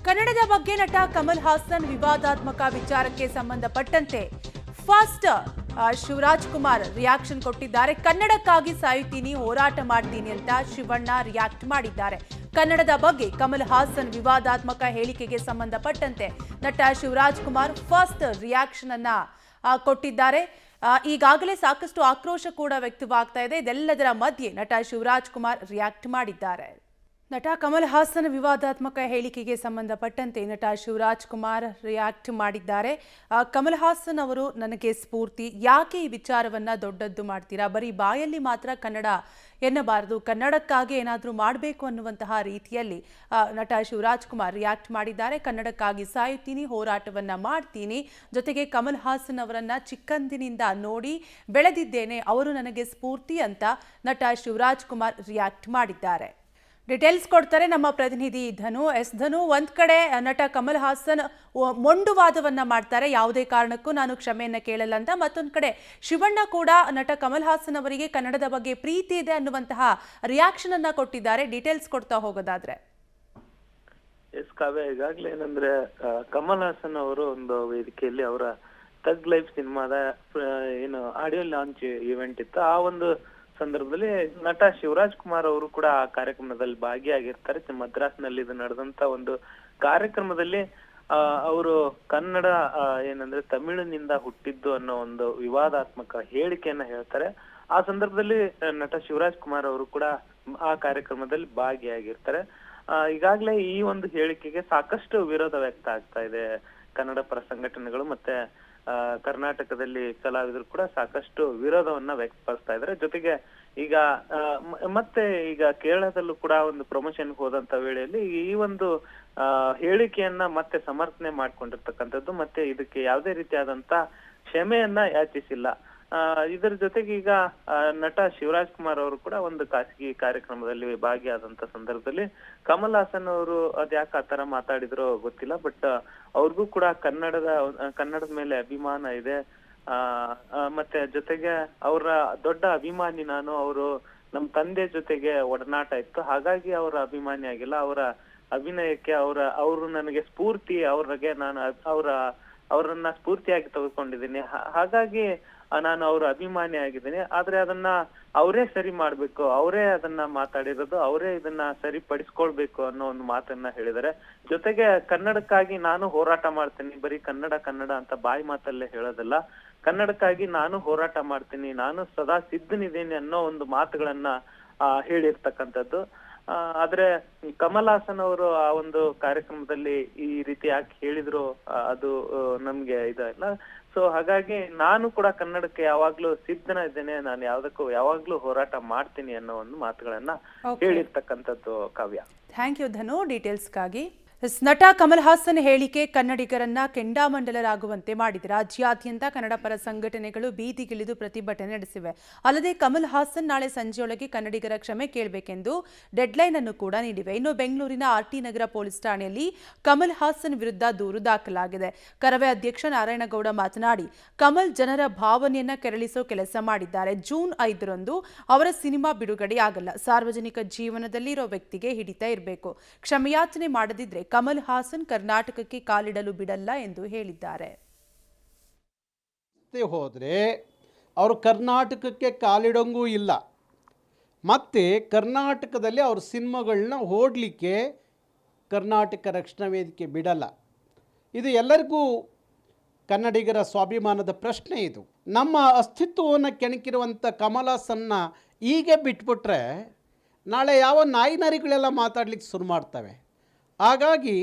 ಕನ್ನಡದ ಬಗ್ಗೆ ನಟ ಕಮಲ್ ಹಾಸನ್ ವಿವಾದಾತ್ಮಕ ವಿಚಾರಕ್ಕೆ ಸಂಬಂಧಪಟ್ಟಂತೆ ಫಸ್ಟ್ ಶಿವರಾಜ್ ಕುಮಾರ್ ರಿಯಾಕ್ಷನ್ ಕೊಟ್ಟಿದ್ದಾರೆ. ಕನ್ನಡಕ್ಕಾಗಿ ಸಾಯುತ್ತೀನಿ, ಹೋರಾಟ ಮಾಡ್ತೀನಿ ಅಂತ ಶಿವಣ್ಣ ರಿಯಾಕ್ಟ್ ಮಾಡಿದ್ದಾರೆ. ಕನ್ನಡದ ಬಗ್ಗೆ ಕಮಲ್ ಹಾಸನ್ ವಿವಾದಾತ್ಮಕ ಹೇಳಿಕೆಗೆ ಸಂಬಂಧಪಟ್ಟಂತೆ ನಟ ಶಿವರಾಜ್ ಕುಮಾರ್ ಫಸ್ಟ್ ರಿಯಾಕ್ಷನ್ ಅನ್ನ ಕೊಟ್ಟಿದ್ದಾರೆ. ಈಗಾಗಲೇ ಸಾಕಷ್ಟು ಆಕ್ರೋಶ ಕೂಡ ವ್ಯಕ್ತವಾಗ್ತಾ ಇದೆ. ಇದೆಲ್ಲದರ ಮಧ್ಯೆ ನಟ ಶಿವರಾಜ್ ಕುಮಾರ್ ರಿಯಾಕ್ಟ್ ಮಾಡಿದ್ದಾರೆ. ನಟ ಕಮಲ್ ಹಾಸನ್ ವಿವಾದಾತ್ಮಕ ಹೇಳಿಕೆಗೆ ಸಂಬಂಧಪಟ್ಟಂತೆ ನಟ ಶಿವರಾಜ್ ಕುಮಾರ್ ರಿಯಾಕ್ಟ್ ಮಾಡಿದ್ದಾರೆ. ಕಮಲ್ ಹಾಸನ್ ಅವರು ನನಗೆ ಸ್ಫೂರ್ತಿ. ಯಾಕೆ ಈ ವಿಚಾರವನ್ನ ದೊಡ್ಡದ್ದು ಮಾಡ್ತೀರಾ? ಬರೀ ಬಾಯಲ್ಲಿ ಮಾತ್ರ ಕನ್ನಡ ಎನ್ನಬಾರದು, ಕನ್ನಡಕ್ಕಾಗಿ ಏನಾದರೂ ಮಾಡಬೇಕು ಅನ್ನುವಂತಹ ರೀತಿಯಲ್ಲಿ ನಟ ಶಿವರಾಜ್ ಕುಮಾರ್ ರಿಯಾಕ್ಟ್ ಮಾಡಿದ್ದಾರೆ. ಕನ್ನಡಕ್ಕಾಗಿ ಸಾಯುತ್ತೀನಿ, ಹೋರಾಟವನ್ನ ಮಾಡ್ತೀನಿ. ಜೊತೆಗೆ ಕಮಲ್ ಹಾಸನ್ ಅವರನ್ನ ಚಿಕ್ಕಂದಿನಿಂದ ನೋಡಿ ಬೆಳೆದಿದ್ದೇನೆ, ಅವರು ನನಗೆ ಸ್ಫೂರ್ತಿ ಅಂತ ನಟ ಶಿವರಾಜ್ ಕುಮಾರ್ ರಿಯಾಕ್ಟ್ ಮಾಡಿದ್ದಾರೆ. ಡೀಟೇಲ್ಸ್ ಕೊಡ್ತಾರೆ ನಮ್ಮ ಪ್ರತಿನಿಧಿ ಧನು. ಧನು, ಒಂದ್ ಕಡೆ ನಟ ಕಮಲ್ ಹಾಸನ್ ಮೊಂಡುವಾದವನ್ನ ಮಾಡ್ತಾರೆ, ಯಾವುದೇ ಕಾರಣಕ್ಕೂ ನಾನು ಕ್ಷಮೆಯನ್ನ ಕೇಳಲ್ಲ ಅಂತ. ಮತ್ತೊಂದ್ ಕಡೆ ಶಿವಣ್ಣ ಕೂಡ ನಟ ಕಮಲ್ ಹಾಸನ್ ಅವರಿಗೆ ಕನ್ನಡದ ಬಗ್ಗೆ ಪ್ರೀತಿ ಇದೆ ಅನ್ನುವಂತಹ ರಿಯಾಕ್ಷನ್ ಅನ್ನ ಕೊಟ್ಟಿದ್ದಾರೆ. ಡೀಟೇಲ್ಸ್ ಕೊಡ್ತಾ ಹೋಗೋದಾದ್ರೆ. ಎಸ್ ಕಾವ್ಯ, ಈಗಾಗಲೇ ಏನಂದ್ರೆ ಕಮಲ್ ಹಾಸನ್ ಅವರು ಒಂದು ವೇದಿಕೆಯಲ್ಲಿ ಅವರ ತಗ್ ಲೈಫ್ ಸಿನಿಮಾದ ಏನು ಆಡಿಯೋ ಲಾಂಚ್ ಇವೆಂಟ್ ಇತ್ತು. ಆ ಒಂದು ಸಂದರ್ಭದಲ್ಲಿ ನಟ ಶಿವರಾಜ್ ಕುಮಾರ್ ಅವರು ಕೂಡ ಆ ಕಾರ್ಯಕ್ರಮದಲ್ಲಿ ಭಾಗಿಯಾಗಿರ್ತಾರೆ. ಮದ್ರಾಸ್ನಲ್ಲಿ ಇದು ನಡೆದಂತ ಒಂದು ಕಾರ್ಯಕ್ರಮದಲ್ಲಿ ಅವರು ಕನ್ನಡ ಏನಂದ್ರೆ ತಮಿಳಿನಿಂದ ಹುಟ್ಟಿದ್ದು ಅನ್ನೋ ಒಂದು ವಿವಾದಾತ್ಮಕ ಹೇಳಿಕೆಯನ್ನ ಹೇಳ್ತಾರೆ. ಆ ಸಂದರ್ಭದಲ್ಲಿ ನಟ ಶಿವರಾಜ್ ಕುಮಾರ್ ಅವರು ಕೂಡ ಆ ಕಾರ್ಯಕ್ರಮದಲ್ಲಿ ಭಾಗಿಯಾಗಿರ್ತಾರೆ. ಈಗಾಗಲೇ ಈ ಒಂದು ಹೇಳಿಕೆಗೆ ಸಾಕಷ್ಟು ವಿರೋಧ ವ್ಯಕ್ತ ಆಗ್ತಾ ಇದೆ. ಕನ್ನಡ ಪರ ಸಂಘಟನೆಗಳು ಮತ್ತೆ ಕರ್ನಾಟಕದಲ್ಲಿ ಕಲಾವಿದರು ಕೂಡ ಸಾಕಷ್ಟು ವಿರೋಧವನ್ನ ವ್ಯಕ್ತಪಡಿಸ್ತಾ ಇದ್ದಾರೆ. ಜೊತೆಗೆ ಈಗ ಮತ್ತೆ ಈಗ ಕೇರಳದಲ್ಲೂ ಕೂಡ ಒಂದು ಪ್ರಮೋಷನ್ ಹೋದಂತ ವೇಳೆಯಲ್ಲಿ ಈ ಒಂದು ಹೇಳಿಕೆಯನ್ನ ಮತ್ತೆ ಸಮರ್ಥನೆ ಮಾಡ್ಕೊಂಡಿರ್ತಕ್ಕಂಥದ್ದು, ಮತ್ತೆ ಇದಕ್ಕೆ ಯಾವುದೇ ರೀತಿಯಾದಂತ ಕ್ಷಮೆಯನ್ನ ಯಾಚಿಸಿಲ್ಲ. ಇದರ ಜೊತೆಗೆ ಈಗ ನಟ ಶಿವರಾಜ್ ಕುಮಾರ್ ಅವರು ಕೂಡ ಒಂದು ಖಾಸಗಿ ಕಾರ್ಯಕ್ರಮದಲ್ಲಿ ಭಾಗಿಯಾದಂತ ಸಂದರ್ಭದಲ್ಲಿ ಕಮಲ್ ಹಾಸನ್ ಅವರು ಅದ್ಯಾಕೆ ಆತರ ಮಾತಾಡಿದ್ರೋ ಗೊತ್ತಿಲ್ಲ, ಬಟ್ ಅವ್ರಿಗೂ ಕೂಡ ಕನ್ನಡದ ಮೇಲೆ ಅಭಿಮಾನ ಇದೆ. ಮತ್ತೆ ಜೊತೆಗೆ ಅವರ ದೊಡ್ಡ ಅಭಿಮಾನಿ ನಾನು. ಅವರು ನಮ್ ತಂದೆ ಜೊತೆಗೆ ಒಡನಾಟ ಇತ್ತು, ಹಾಗಾಗಿ ಅವರ ಅಭಿಮಾನಿ ಆಗಿಲ್ಲ. ಅವರ ಅಭಿನಯಕ್ಕೆ ಅವರು ನನಗೆ ಸ್ಫೂರ್ತಿ, ಅವ್ರಿಗೆ ನಾನು ಅವರನ್ನ ಸ್ಫೂರ್ತಿಯಾಗಿ ತೆಗೆದುಕೊಂಡಿದ್ದೀನಿ. ಹಾಗಾಗಿ ನಾನು ಅವರ ಅಭಿಮಾನಿ ಆಗಿದ್ದೀನಿ. ಆದ್ರೆ ಅದನ್ನ ಅವರೇ ಸರಿ ಮಾಡ್ಬೇಕು, ಅವರೇ ಅದನ್ನ ಮಾತಾಡಿರೋದು, ಅವರೇ ಇದನ್ನ ಸರಿಪಡಿಸ್ಕೊಳ್ಬೇಕು ಅನ್ನೋ ಒಂದು ಮಾತನ್ನ ಹೇಳಿದ್ದಾರೆ. ಜೊತೆಗೆ ಕನ್ನಡಕ್ಕಾಗಿ ನಾನು ಹೋರಾಟ ಮಾಡ್ತೀನಿ, ಬರೀ ಕನ್ನಡ ಅಂತ ಬಾಯಿ ಮಾತಲ್ಲೇ ಹೇಳೋದಲ್ಲ, ಕನ್ನಡಕ್ಕಾಗಿ ನಾನು ಹೋರಾಟ ಮಾಡ್ತೀನಿ, ನಾನು ಸದಾ ಸಿದ್ಧನಿದ್ದೀನಿ ಅನ್ನೋ ಒಂದು ಮಾತುಗಳನ್ನ ಹೇಳಿರ್ತಕ್ಕಂಥದ್ದು. ಆದ್ರೆ ಕಮಲ್ ಹಾಸನ್ ಅವರು ಆ ಒಂದು ಕಾರ್ಯಕ್ರಮದಲ್ಲಿ ಈ ರೀತಿ ಯಾಕೆ ಹೇಳಿದ್ರು ಅದು ನಮ್ಗೆ ಇದಲ್ಲ. ಸೊ ಹಾಗಾಗಿ ನಾನು ಕೂಡ ಕನ್ನಡಕ್ಕೆ ಯಾವಾಗ್ಲೂ ಸಿದ್ಧನ ಇದ್ದೇನೆ, ನಾನು ಯಾವಾಗ್ಲೂ ಹೋರಾಟ ಮಾಡ್ತೀನಿ ಅನ್ನೋ ಒಂದು ಮಾತುಗಳನ್ನ ಹೇಳಿರ್ತಕ್ಕಂಥದ್ದು ಕಾವ್ಯ. ಥ್ಯಾಂಕ್ ಯು ಧನು ಡೀಟೇಲ್ಸ್ಗಾಗಿ. ನಟ ಕಮಲ್ ಹಾಸನ್ ಹೇಳಿಕೆ ಕನ್ನಡಿಗರನ್ನ ಕೆಂಡಾಮಂಡಲರಾಗುವಂತೆ ಮಾಡಿದೆ. ರಾಜ್ಯಾದ್ಯಂತ ಕನ್ನಡ ಪರ ಸಂಘಟನೆಗಳು ಬೀದಿಗಿಳಿದು ಪ್ರತಿಭಟನೆ ನಡೆಸಿವೆ. ಅಲ್ಲದೆ ಕಮಲ್ ಹಾಸನ್ ನಾಳೆ ಸಂಜೆಯೊಳಗೆ ಕನ್ನಡಿಗರ ಕ್ಷಮೆ ಕೇಳಬೇಕೆಂದು ಡೆಡ್ಲೈನ್ ಅನ್ನು ಕೂಡ ನೀಡಿವೆ. ಇನ್ನು ಬೆಂಗಳೂರಿನ ಆರ್ಟಿ ನಗರ ಪೊಲೀಸ್ ಠಾಣೆಯಲ್ಲಿ ಕಮಲ್ ಹಾಸನ್ ವಿರುದ್ಧ ದೂರು ದಾಖಲಾಗಿದೆ. ಕರವೇ ಅಧ್ಯಕ್ಷ ನಾರಾಯಣಗೌಡ ಮಾತನಾಡಿ, ಕಮಲ್ ಜನರ ಭಾವನೆಯನ್ನ ಕೆರಳಿಸೋ ಕೆಲಸ ಮಾಡಿದ್ದಾರೆ. ಜೂನ್ 5ರಂದು ಅವರ ಸಿನಿಮಾ ಬಿಡುಗಡೆಯಾಗಲ್ಲ. ಸಾರ್ವಜನಿಕ ಜೀವನದಲ್ಲಿ ಇರೋ ವ್ಯಕ್ತಿಗೆ ಹಿಡಿತ ಇರಬೇಕು. ಕ್ಷಮೆಯಾಚನೆ ಮಾಡದಿದ್ರೆ ಕಮಲ್ ಹಾಸನ್ ಕರ್ನಾಟಕಕ್ಕೆ ಕಾಲಿಡಲು ಬಿಡಲ್ಲ ಎಂದು ಹೇಳಿದ್ದಾರೆ. ಹೋದರೆ ಅವರು ಕರ್ನಾಟಕಕ್ಕೆ ಕಾಲಿಡಂಗೂ ಇಲ್ಲ, ಮತ್ತು ಕರ್ನಾಟಕದಲ್ಲಿ ಅವ್ರ ಸಿನಿಮಾಗಳನ್ನ ಓಡಲಿಕ್ಕೆ ಕರ್ನಾಟಕ ರಕ್ಷಣಾ ವೇದಿಕೆ ಬಿಡಲ್ಲ. ಇದು ಎಲ್ಲರಿಗೂ ಕನ್ನಡಿಗರ ಸ್ವಾಭಿಮಾನದ ಪ್ರಶ್ನೆ. ಇದು ನಮ್ಮ ಅಸ್ತಿತ್ವವನ್ನು ಕೆಣಕಿರುವಂಥ ಕಮಲ್ ಹಾಸನ್ನ ಹೀಗೆ ಬಿಟ್ಬಿಟ್ರೆ ನಾಳೆ ಯಾವ ನಾಯಿನರಿಗಳೆಲ್ಲ ಮಾತಾಡ್ಲಿಕ್ಕೆ ಶುರು ಮಾಡ್ತವೆ. ಹಾಗಾಗಿ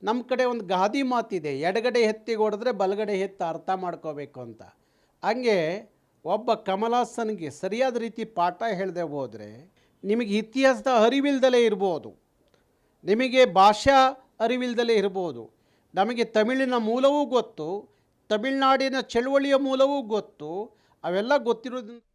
ನಮ್ಮ ಕಡೆ ಒಂದು ಗಾದಿ ಮಾತಿದೆ, ಎಡಗಡೆ ಎತ್ತಿಗೆ ಹೊಡೆದ್ರೆ ಬಲಗಡೆ ಎತ್ತು ಅರ್ಥ ಮಾಡ್ಕೋಬೇಕು ಅಂತ. ಹಂಗೆ ಒಬ್ಬ ಕಮಲ್ ಹಾಸನ್ಗೆ ಸರಿಯಾದ ರೀತಿ ಪಾಠ ಹೇಳದೆ ಹೋದರೆ ನಿಮಗೆ ಇತಿಹಾಸದ ಅರಿವಿಲ್ದಲೇ ಇರ್ಬೋದು, ನಿಮಗೆ ಭಾಷಾ ಅರಿವಿಲ್ದಲೇ ಇರ್ಬೋದು. ನಮಗೆ ತಮಿಳಿನ ಮೂಲವೂ ಗೊತ್ತು, ತಮಿಳುನಾಡಿನ ಚಳುವಳಿಯ ಮೂಲವೂ ಗೊತ್ತು, ಅವೆಲ್ಲ ಗೊತ್ತಿರೋದ್ರಿಂದ